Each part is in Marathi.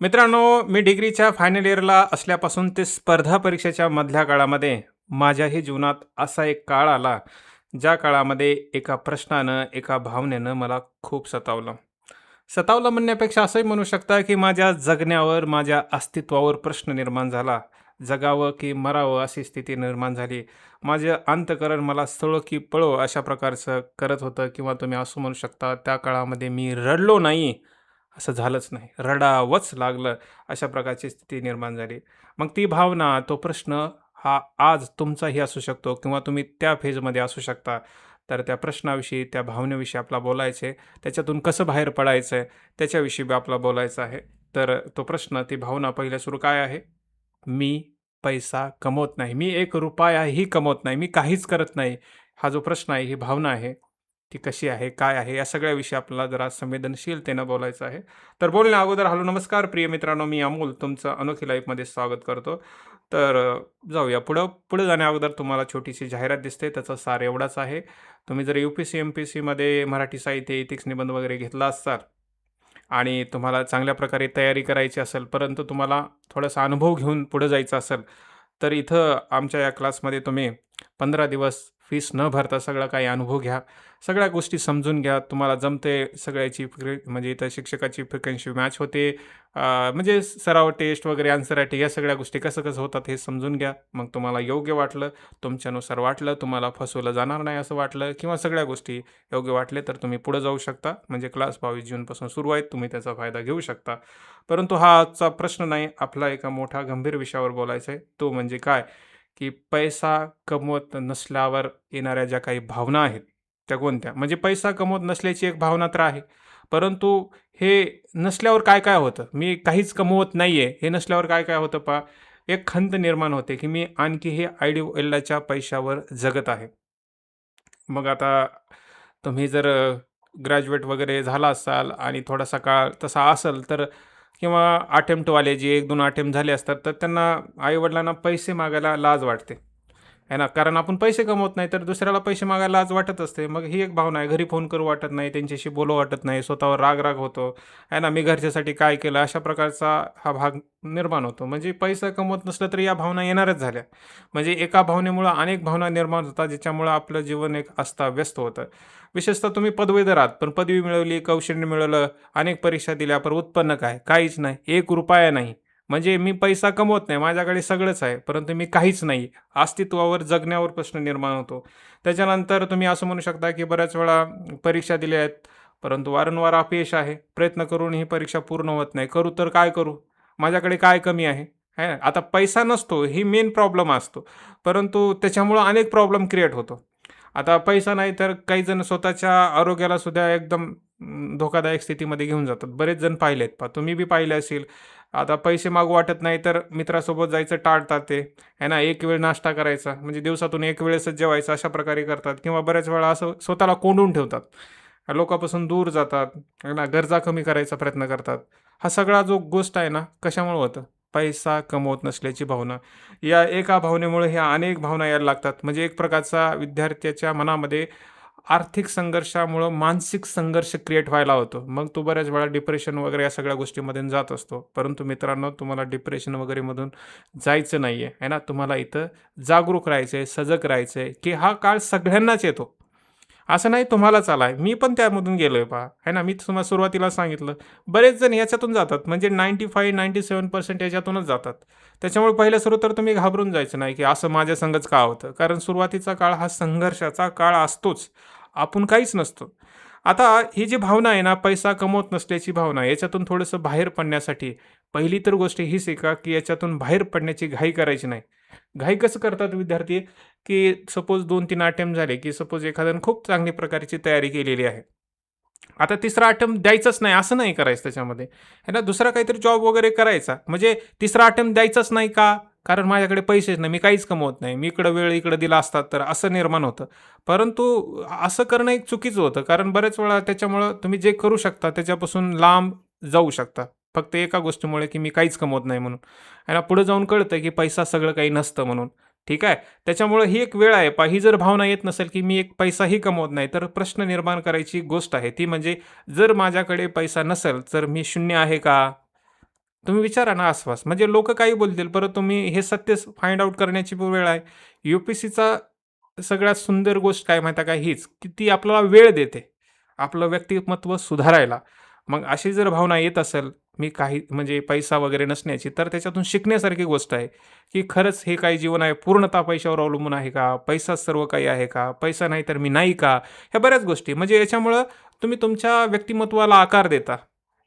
मित्रांनो, मी डिग्रीच्या फायनल इयरला असल्यापासून ते स्पर्धा परीक्षेच्या मधल्या काळामध्ये माझ्याही जीवनात असा एक काळ आला, ज्या काळामध्ये एका प्रश्नानं, एका भावनेनं मला खूप सतावलं. सतावलं म्हणण्यापेक्षा असंही म्हणू शकता, की माझ्या जगण्यावर, माझ्या अस्तित्वावर प्रश्न निर्माण झाला. जगावं की मरावं अशी स्थिती निर्माण झाली. माझं अंतःकरण मला स्थळो की पळो अशा प्रकारचं करत होतं किंवा तुम्ही असं म्हणू शकता, त्या काळामध्ये मी रडलो नाही, असं झालंच नाही. रडावंच लागलं, अशा प्रकारची स्थिती निर्माण झाली. मग ती भावना, तो प्रश्न हा आज तुमचाही असू शकतो किंवा तुम्ही त्या फेजमध्ये असू शकता. तर त्या प्रश्नाविषयी, त्या भावनेविषयी आपल्याला बोलायचं आहे. त्याच्यातून कसं बाहेर पडायचं आहे, त्याच्याविषयी बी आपल्याला बोलायचं आहे. तर तो प्रश्न, ती भावना पहिल्या सुरू काय आहे? मी पैसा कमवत नाही. मी एक रुपयाही कमवत नाही. मी काहीच करत नाही. हा जो प्रश्न आहे, ही भावना आहे, ती कशी आहे, काय आहे, या सगळ्याविषयी आपल्याला जरा संवेदनशीलतेनं बोलायचं आहे. तर बोलण्या अगोदर हॅलो नमस्कार प्रिय मित्रांनो, मी अमोल तुमचं अनोखी लाईफमध्ये स्वागत करतो. तर जाऊया पुढं. पुढे जाण्या अगोदर तुम्हाला छोटीशी जाहिरात दिसते. त्याचा सार एवढाच आहे. तुम्ही जर UPSC, MPSCमध्ये मराठी साहित्य, इतिक्स, निबंध वगैरे घेतला असाल आणि तुम्हाला चांगल्या प्रकारे तयारी करायची असेल, परंतु तुम्हाला थोडासा अनुभव घेऊन पुढे जायचं असेल, तर इथं आमच्या या क्लासमध्ये तुम्ही 15 दिवस फीस न भरता सगळा काही अनुभव घ्या. सगळ्या गोष्टी समजून घ्या. तुम्हाला जमते सगळ्याची म्हणजे इथं शिक्षकाची फ्रिक्वेन्सी मॅच होते. म्हणजे सराव टेस्ट वगैरे, आन्सर रायटिंग या सगळ्या गोष्टी कसं-कसं होतात हे समजून घ्या. मग तुम्हाला योग्य वाटलं, तुमच्यानुसार वाटलं, तुम्हाला फसवलं जाणार नाही असं वाटलं किंवा सगळ्या गोष्टी योग्य वाटले, तर तुम्ही पुढे जाऊ शकता. म्हणजे क्लास 22 जूनपासून सुरू आहेत. तुम्ही त्याचा फायदा घेऊ शकता. परंतु हा आजचा प्रश्न नाही. आपला एका मोठा गंभीर विषयावर बोलायचं आहे. तो म्हणजे काय? की पैसा कमवत नसल्यावर येणाऱ्या ज्या काही भावना आहेत, त्या कोणत्या? म्हणजे पैसा कमवत नसल्याची एक भावना तर आहे. परंतु हे नसल्यावर काय-काय होतं? मी काहीच कमवत नाहीये, हे नसल्यावर काय-काय होतं पहा. एक खंत निर्माण होते, की मी आणखी हे आयडिवडिलाच्या पैशावर जगत आहे. मग आता तुम्ही जर ग्रॅज्युएट वगैरे झाला असाल आणि थोडासा काळ तसा असेल तर किंवा अटेम्प्टवाले जे 1-2 अटेम्प्ट झाले असतात, तर त्यांना आई-वडिलांना पैसे मागायला लाज वाटते. आहे ना, कारण आपण पैसे कमवत नाही, तर दुसऱ्याला पैसे मागायला लाज वाटत असते. मग ही एक भावना आहे. घरी फोन करू वाटत नाही, त्यांच्याशी बोलू वाटत नाही, स्वतःवर राग-राग होतो. आहे ना, मी घरच्यासाठी काय केलं, अशा प्रकारचा हा भाग निर्माण होतो. म्हणजे पैसा कमवत नसलं तरी या भावना येणारच झाल्या. म्हणजे एका भावनेमुळं अनेक भावना निर्माण होतात, ज्याच्यामुळं आपलं जीवन एक अस्ताव्यस्त होतं. विशेषतः तुम्ही पदवीधर आहात, पण पदवी मिळवली, कौशल्य मिळवलं, अनेक परीक्षा दिल्या, पण उत्पन्न काय? काहीच नाही. ₹1 नाही. म्हणजे मी पैसा कमवत नाही, माझ्याकडे सगळंच आहे, परंतु मी काहीच नाही. अस्तित्वावर, जगण्यावर प्रश्न निर्माण होतो. त्याच्यानंतर तुम्ही असं म्हणू शकता, की बऱ्याच वेळा परीक्षा दिल्या आहेत, परंतु वारंवार अपयश आहे. प्रयत्न करून ही परीक्षा पूर्ण होत नाही. करू तर काय करू? माझ्याकडे काय कमी आहे? आहे ना? आता पैसा नसतो, ही मेन प्रॉब्लेम असतो. परंतु त्याच्यामुळं अनेक प्रॉब्लेम क्रिएट होतो. आता पैसा नाही तर काही जण स्वतःच्या आरोग्याला सुद्धा एकदम धोकादायक स्थितीमध्ये घेऊन जातात. बरेच जण पाहिलेत पहा. तुम्ही बी पाहिले असेल. आता पैसे मागू वाटत नाही तर मित्रासोबत जायचं टाळतात ते. आहे ना, एक वेळ नाश्ता करायचा म्हणजे दिवसातून एक वेळेसच जेवायचं अशा प्रकारे करतात किंवा बऱ्याच वेळा असं स्वतःला कोंडून ठेवतात. लोकांपासून दूर जातात. आहे ना, गरजा कमी करायचा प्रयत्न करतात. हा सगळा जो गोष्ट आहे ना, कशामुळे होतं? पैसा कमवत नसल्याची भावना. या एका भावनेमुळे ह्या अनेक भावना यायला लागतात. म्हणजे एक प्रकारचा विद्यार्थ्याच्या मनामध्ये आर्थिक संघर्षामुळं मानसिक संघर्ष क्रिएट व्हायला होतो. मग तो बऱ्याच वेळा डिप्रेशन वगैरे या सगळ्या गोष्टींमधून जात असतो. परंतु मित्रांनो, तुम्हाला डिप्रेशन वगैरेमधून जायचं नाहीये, आहे ना. तुम्हाला इथं जागरूक राहायचंय, सजग राहायचंय, की हा काळ सगळ्यांनाच येतो. असं नाही तुम्हालाच आलाय. मी पण त्यामधून गेलोय पहा, आहे ना. मी तुम्हाला सुरुवातीला सांगितलं. बरेच जण याच्यातून जातात. म्हणजे 95-97% याच्यातूनच जातात. त्याच्यामुळे पहिल्या सुरू तर तुम्ही घाबरून जायचं नाही, की असं माझ्या संगच का होतं? कारण सुरुवातीचा काळ हा संघर्षाचा काळ असतोच. आपण काहीच नसतो. आता ही जी भावना आहे ना, पैसा कमवत नसल्याची भावना, याच्यातून थोडंसं बाहेर पडण्यासाठी पहिली तर गोष्ट ही शिका, की याच्यातून बाहेर पडण्याची घाई करायची नाही. घाई कसं करतात विद्यार्थी, की सपोज 2-3 अटेम्प्ट झाले, की सपोज एखाद्यानं खूप चांगली प्रकारची तयारी केलेली आहे. आता तिसरा अटेम्प्ट द्यायचाच नाही, असं नाही करायचं त्याच्यामध्ये. आहे ना, दुसरा काहीतरी जॉब वगैरे करायचा. म्हणजे तिसरा अटेम्प्ट द्यायचाच नाही का? कारण माझ्याकडे पैसेच नाही, मी काहीच कमवत नाही. मी इकडं वेळ इकडं दिला असता तर असं निर्माण होतं. परंतु असं करणं एक चुकीचं होतं. कारण बऱ्याच वेळा त्याच्यामुळं तुम्ही जे करू शकता त्याच्यापासून लांब जाऊ शकता. फक्त एका गोष्टीमुळे, की मी काहीच कमवत नाही म्हणून. आणि पुढे जाऊन कळतं, की पैसा सगळं काही नसतं म्हणून. ठीक आहे. त्याच्यामुळं ही एक वेळ आहे पहा, ही जर भावना येत नसेल, की मी एक पैसाही कमवत नाही, तर प्रश्न निर्माण करायची गोष्ट आहे. ती म्हणजे जर माझ्याकडे पैसा नसेल, तर मी शून्य आहे का? तुम्ही विचारा ना आसपास. म्हणजे लोकं काही बोलतील, परंतु तुम्ही हे सत्य फाइंड आउट करण्याची पण वेळ आहे. यू-पी-एस-सीचा सगळ्यात सुंदर गोष्ट काय माहिती आहे का? हीच, की ती आपल्याला वेळ देते, आपलं व्यक्तिमत्व सुधारायला. मग अशी जर भावना येत असेल, मी काही म्हणजे पैसा वगैरे नसण्याची, तर त्याच्यातून शिकण्यासारखी गोष्ट आहे, की खरंच हे काही जीवन आहे पूर्णतः पैशावर अवलंबून आहे का? पैसाच सर्व काही आहे का? पैसा नाही तर मी नाही का? ह्या बऱ्याच गोष्टी म्हणजे याच्यामुळं तुम्ही तुमच्या व्यक्तिमत्त्वाला आकार देता,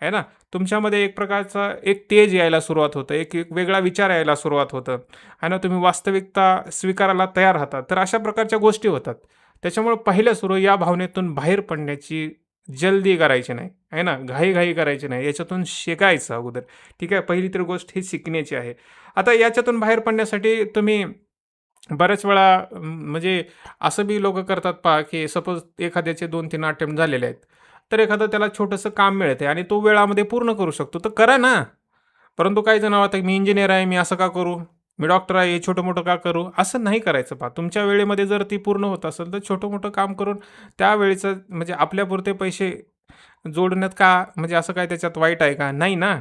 आहे ना? तुमच्यामध्ये एक प्रकारचा एक तेज यायला सुरुवात होतं, एक एक वेगळा विचार यायला सुरुवात होतं आहे ना. तुम्ही वास्तविकता स्वीकारायला तयार राहतात. तर अशा प्रकारच्या गोष्टी होतात. त्याच्यामुळे पहिल्या सुरू या भावनेतून बाहेर पडण्याची जल्दी करायची नाही, आहे ना. घाई करायची नाही. याच्यातून शिकायचं अगोदर. ठीक आहे. पहिली तर गोष्ट ही शिकण्याची आहे. आता याच्यातून बाहेर पडण्यासाठी तुम्ही बऱ्याच वेळा म्हणजे असं बी लोकं करतात पहा, की सपोज एखाद्याचे 2-3 अटेम्प्ट झालेले आहेत. तर एखादं त्याला छोटंसं काम मिळतंय आणि तो वेळामध्ये पूर्ण करू शकतो. तर करा ना. परंतु काही जण म्हणतात, "मी इंजिनिअर आहे, मी असं का करू? मी डॉक्टर आहे, हे छोटं-मोठं का करू?" असं नाही करायचं पहा. तुमच्या वेळेमध्ये जर ती पूर्ण होत असेल, तर छोटं-मोठं काम करून त्या वेळेचं म्हणजे आपल्यापुरते पैसे जोडण्यात का म्हणजे असं काय त्याच्यात वाईट आहे का? नाही ना.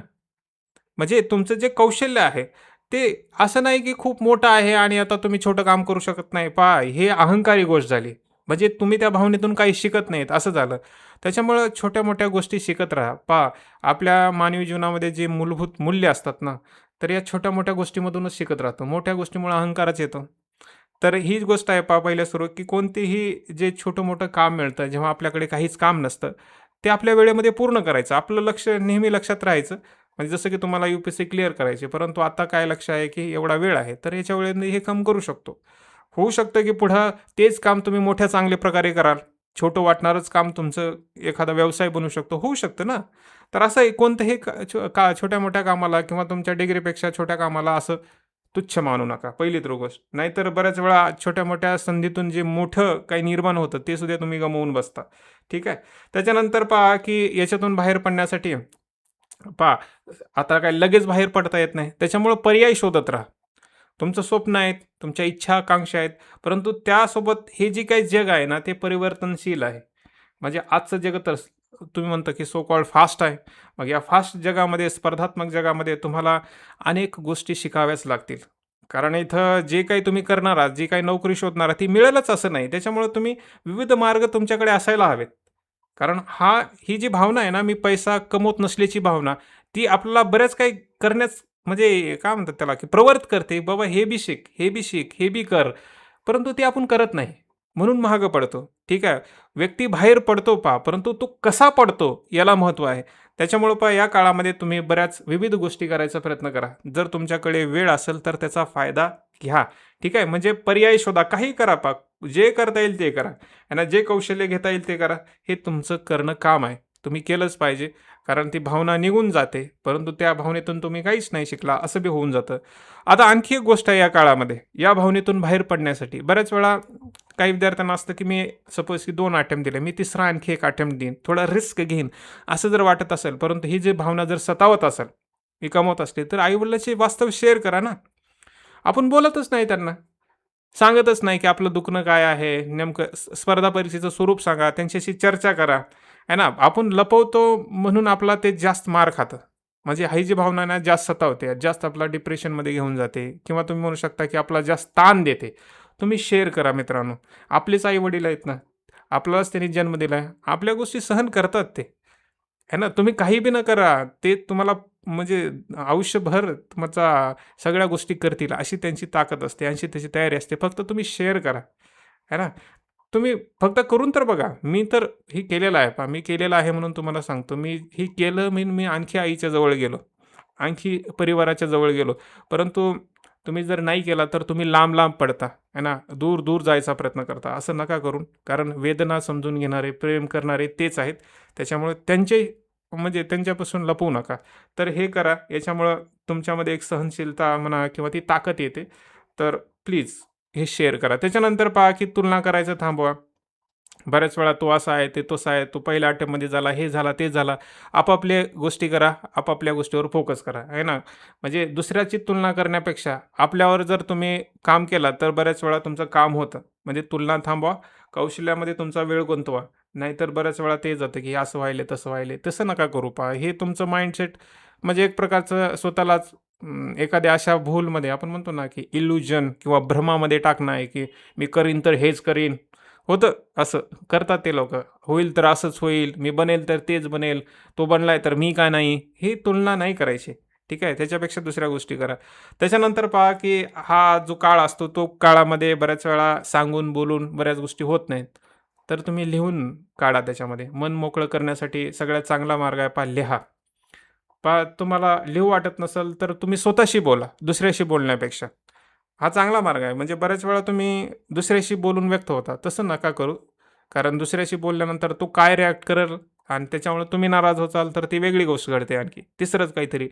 म्हणजे तुमचं जे कौशल्य आहे, ते असं नाही की खूप मोठं आहे आणि आता तुम्ही छोटं काम करू शकत नाही. पहा, हे अहंकारी गोष्ट झाली. म्हणजे तुम्ही त्या भावनेतून काही शिकत नाहीत, असं झालं. त्याच्यामुळं छोट्या-मोठ्या गोष्टी शिकत राहा. पहा, आपल्या मानवी जीवनामध्ये जे मूलभूत मूल्य असतात ना, तर या छोट्या-मोठ्या गोष्टीमधूनच शिकत राहतो. मोठ्या गोष्टीमुळे अहंकारच येतो. तर हीच गोष्ट आहे पहा पहिल्या सुरू, की कोणतेही जे छोटं-मोठं काम मिळतं, जेव्हा आपल्याकडे काहीच काम नसतं, ते आपल्या वेळेमध्ये पूर्ण करायचं. आपलं लक्ष नेहमी लक्षात राहायचं. म्हणजे जसं की तुम्हाला यू-पी-एस-सी क्लिअर करायची, परंतु आता काय लक्ष आहे, की एवढा वेळ आहे, तर याच्या वेळेने हे काम करू शकतो. होऊ शकतं, की पुढं तेच काम तुम्ही मोठ्या चांगल्या प्रकारे कराल. छोटं वाटणारच काम तुमचं एखादा व्यवसाय बनू शकतो. होऊ शकतं ना. तर असं आहे कोणतंही छोट्या-मोठ्या कामाला किंवा तुमच्या डिग्रीपेक्षा छोट्या कामाला असं तुच्छ मानू नका, पहिली तर गोष्ट. नाहीतर बऱ्याच वेळा छोट्या-मोठ्या संधीतून जे मोठं काही निर्माण होतं, ते सुद्धा तुम्ही गमावून बसता. ठीक आहे. त्याच्यानंतर पहा, की याच्यातून बाहेर पडण्यासाठी पहा, आता काय लगेच बाहेर पडता येत नाही. त्याच्यामुळं पर्याय शोधत राहा. तुमचं स्वप्न आहेत, तुमच्या इच्छा, आकांक्षा आहेत, परंतु त्यासोबत हे जे काही जग आहे ना, ते परिवर्तनशील आहे. म्हणजे आजचं जग तर तुम्ही म्हणता, की सो कॉल्ड फास्ट आहे. मग या फास्ट जगामध्ये, स्पर्धात्मक जगामध्ये तुम्हाला अनेक गोष्टी शिकाव्याच लागतील. कारण इथं जे काही तुम्ही करणार आहात, जी काही नोकरी शोधणार आहात, ती मिळेलच असं नाही. त्याच्यामुळे तुम्ही विविध मार्ग तुमच्याकडे असायला हवेत. कारण ही जी भावना आहे ना, मी पैसा कमवत नसल्याची भावना, ती आपल्याला बऱ्याच काही करण्यास म्हणजे काय म्हणतात त्याला, की प्रवृत्त करते. बाबा हे बी शिक, हे बी शिक, हे बी कर. परंतु ते आपण करत नाही. म्हणून महाग पडतो. ठीक आहे. व्यक्ती बाहेर पडतो पहा, परंतु तो कसा पडतो याला महत्त्व आहे. त्याच्यामुळं पहा या काळामध्ये तुम्ही बऱ्याच विविध गोष्टी करायचा प्रयत्न करा. जर तुमच्याकडे वेळ असेल तर त्याचा फायदा घ्या. ठीक आहे. म्हणजे पर्याय शोधा. काहीही करा पहा. जे करता येईल ते करा. आणि जे कौशल्य घेता येईल ते करा. हे तुमचं करणं काम आहे. तुम्ही केलंच पाहिजे. कारण ती भावना निघून जाते. परंतु त्या भावनेतून तुम्ही काहीच नाही शिकला असं बी होऊन जातं. आता आणखी एक गोष्ट आहे या काळामध्ये, या भावनेतून बाहेर पडण्यासाठी बऱ्याच वेळा काही विद्यार्थ्यांना असतं, की मी सपोज की 2 अटेम्प्ट दिले, मी तिसरा आणखी एक अटेम्प्ट देईन, थोडा रिस्क घेईन, असं जर वाटत असेल, परंतु ही जी भावना जर सतावत असेल, मी कमवत असते, तर आई वास्तव शेअर करा ना. आपण बोलतच नाही त्यांना. सांगतच नाही, की आपलं दुखणं काय आहे, नेमकं स्पर्धा परीक्षेचं स्वरूप सांगा, त्यांच्याशी चर्चा करा, आहे ना. आपण लपवतो म्हणून आपला ते जास्त मार खातं. म्हणजे ही जी भावना ना जास्त सतावते, जास्त आपला डिप्रेशनमध्ये घेऊन जाते किंवा तुम्ही म्हणू शकता, की आपला जास्त ताण देते. तुम्ही शेअर करा मित्रांनो. आपलेच आई-वडील आहेत ना, आपल्यालाच त्यांनी जन्म दिलाय. आपल्या गोष्टी सहन करतात ते. आहे ना. तुम्ही काही बी न करा, ते तुम्हाला म्हणजे आयुष्यभर तुमचा सगळ्या गोष्टी करतील अशी त्यांची ताकद असते, अशी त्याची तयारी असते. फक्त तुम्ही शेअर करा, आहे ना. तुम्ही फक्त करून तर बघा. मी तर हे केलेलं आहे पहा. मी केलेलं आहे म्हणून तुम्हाला सांगतो. मी हे केलं म्हणून मी आणखी आईच्या जवळ गेलो. आणखी परिवाराच्या जवळ गेलो. परंतु तुम्ही जर नाही केला तर तुम्ही लांब-लांब पडता, आहे ना. दूर-दूर जायचा प्रयत्न करता. असं नका करून. कारण वेदना समजून घेणारे, प्रेम करणारे तेच आहेत. त्याच्यामुळे म्हणजे त्यांच्यापासून लपवू नका. तर हे करा. याच्यामुळं तुमच्यामध्ये एक सहनशीलता म्हणा किंवा ती ताकद येते. तर प्लीज हे शेअर करा. त्याच्यानंतर पहा, की तुलना करायचं थांबवा. बऱ्याच वेळा तो असा आहे, ते तसा आहे, तो पहिल्या अटेम्प्टमध्ये झाला, हे झाला, ते झाला. आपापल्या गोष्टी करा, आपापल्या गोष्टीवर फोकस करा, आहे ना. म्हणजे दुसऱ्याची तुलना करण्यापेक्षा आपल्यावर जर तुम्ही काम केलं, तर बऱ्याच वेळा तुमचं काम होतं. म्हणजे तुलना थांबवा, कौशल्यामध्ये तुमचा वेळ गुंतवा. नाहीतर बऱ्याच वेळा ते जातं, की हे असं व्हायलंय, तसं व्हायलंय. तसं नका करू पहा. हे तुमचं माइंडसेट म्हणजे एक प्रकारचं स्वतःलाच एखाद्या अशा भूलमध्ये आपण म्हणतो ना, की इल्युजन किंवा भ्रमामध्ये टाकणं आहे, की मी करीन तर हेच करीन. होतं असं, करतात ते लोकं. होईल तर असंच होईल, मी बनेल तर तेच बनेल, तो बनलाय तर मी का नाही? ही तुलना नाही करायची. ठीक आहे. त्याच्यापेक्षा दुसऱ्या गोष्टी करा. त्याच्यानंतर पहा, की हा जो काळ असतो, तो काळामध्ये बऱ्याच वेळा सांगून, बोलून बऱ्याच गोष्टी होत नाहीत. तर तुम्ही लिहून काढा त्याच्यामध्ये. मन मोकळं करण्यासाठी सगळ्यात चांगला मार्ग आहे पहा लिहा. पहा तुम्हाला लिहू वाटत नसेल, तर तुम्ही स्वतःशी बोला, दुसऱ्याशी बोलण्यापेक्षा. हा चांगला मार्ग आहे. म्हणजे बऱ्याच वेळा तुम्ही दुसऱ्याशी बोलून व्यक्त होता. तसं नका करू. कारण दुसऱ्याशी बोलल्यानंतर तो काय रिॲक्ट करेल आणि त्याच्यामुळे तुम्ही नाराज होताल, तर ती वेगळी गोष्ट घडते आणखी. तिसरंच काहीतरी.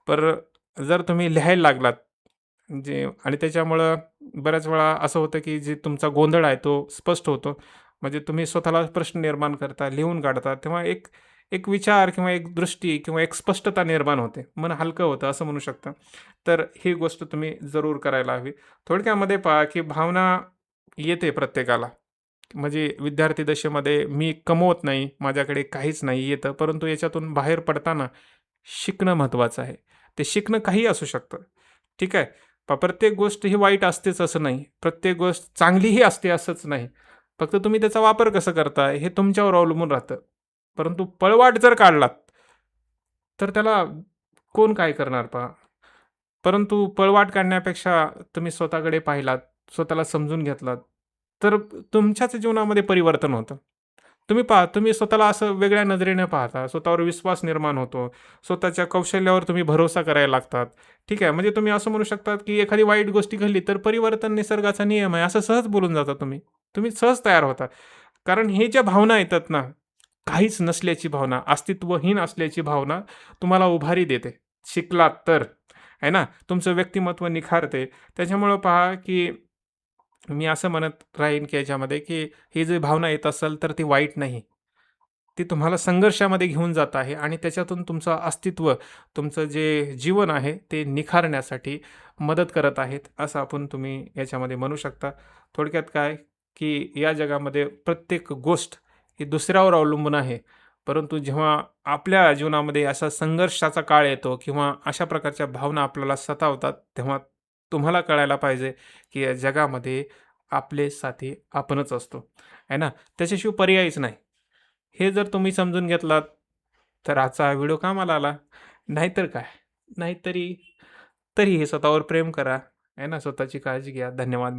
पर जर तुम्ही लिहायला लागलात जे आणि त्याच्यामुळं बऱ्याच वेळा असं होतं, की जे तुमचा गोंधळ आहे तो स्पष्ट होतो. म्हणजे तुम्ही स्वतःला प्रश्न निर्माण करता, लिहून काढता, तेव्हा एक एक विचार किंवा एक दृष्टी किंवा एक स्पष्टता निर्माण होते. मन हलकं होतं असं म्हणू शकता. तर ही गोष्ट तुम्ही जरूर करायला हवी. थोडक्यामध्ये पहा, की भावना येते प्रत्येकाला. म्हणजे विद्यार्थी दशेमध्ये मी कमवत नाही, माझ्याकडे काहीच नाही येतं, परंतु याच्यातून बाहेर पडताना शिकणं महत्त्वाचं आहे. ते शिकणं काहीही असू शकतं. ठीक आहे. प्रत्येक गोष्ट ही वाईट असतेच असं नाही. प्रत्येक गोष्ट चांगलीही असते असंच नाही. फक्त तुम्ही त्याचा वापर कसं करताय हे तुमच्यावर अवलंबून राहतं. परंतु पळवाट जर काढलात, तर त्याला कोण काय करणार पहा. परंतु पळवाट काढण्यापेक्षा तुम्ही स्वतःकडे पाहिलात, स्वतःला समजून घेतलात, तर तुमच्याच जीवनामध्ये परिवर्तन होतं. तुम्ही पहा, तुम्ही स्वतःला असं वेगळ्या नजरेने पाहता, स्वतःवर विश्वास निर्माण होतो, स्वतःच्या कौशल्यावर तुम्ही भरोसा करायला लागतात. ठीक आहे, म्हणजे तुम्ही असं म्हणू शकतात, की एखादी वाईट गोष्ट घडली, तर परिवर्तन निसर्गाचा नियम आहे, असं सहज बोलून जाता तुम्ही. तुम्ही सहज तयार होता. कारण हे ज्या भावना येतात ना, काहीच नसल्याची भावना, अस्तित्वहीन असल्याची भावना तुम्हाला उभारी देते. शिकलात तर, आहे ना? तुमचं व्यक्तिमत्व निखारते. त्याच्यामुळं पहा, की मी असं म्हणत राहीन, की याच्यामध्ये, की ही जी भावना येत असेल, तर ती वाईट नाही. ती तुम्हाला संघर्षामध्ये घेऊन जात आहे आणि त्याच्यातून तुमचं अस्तित्व, तुमचं जे जीवन आहे, ते निखारण्यासाठी मदत करत आहेत, असं तुम्ही याच्यामध्ये म्हणू शकता. थोडक्यात काय, की या जगामध्ये प्रत्येक गोष्ट ही दुसऱ्यावर अवलंबून आहे. परंतु जेव्हा आपल्या जीवनामध्ये असा संघर्षाचा काळ येतो किंवा अशा प्रकारच्या भावना आपल्याला सतावतात, तेव्हा तुम्हाला कळायला पाहिजे, की या जगामध्ये आपले साथी आपणच असतो, आहे ना? त्याच्याशिवाय पर्यायच नाही. हे जर तुम्ही समजून घेतलात, तर आजचा हा व्हिडिओ कामाला आला. नाहीतर काय? नाहीतरी तरीही स्वतःवर प्रेम करा, आहे ना? स्वतःची काळजी घ्या. धन्यवाद.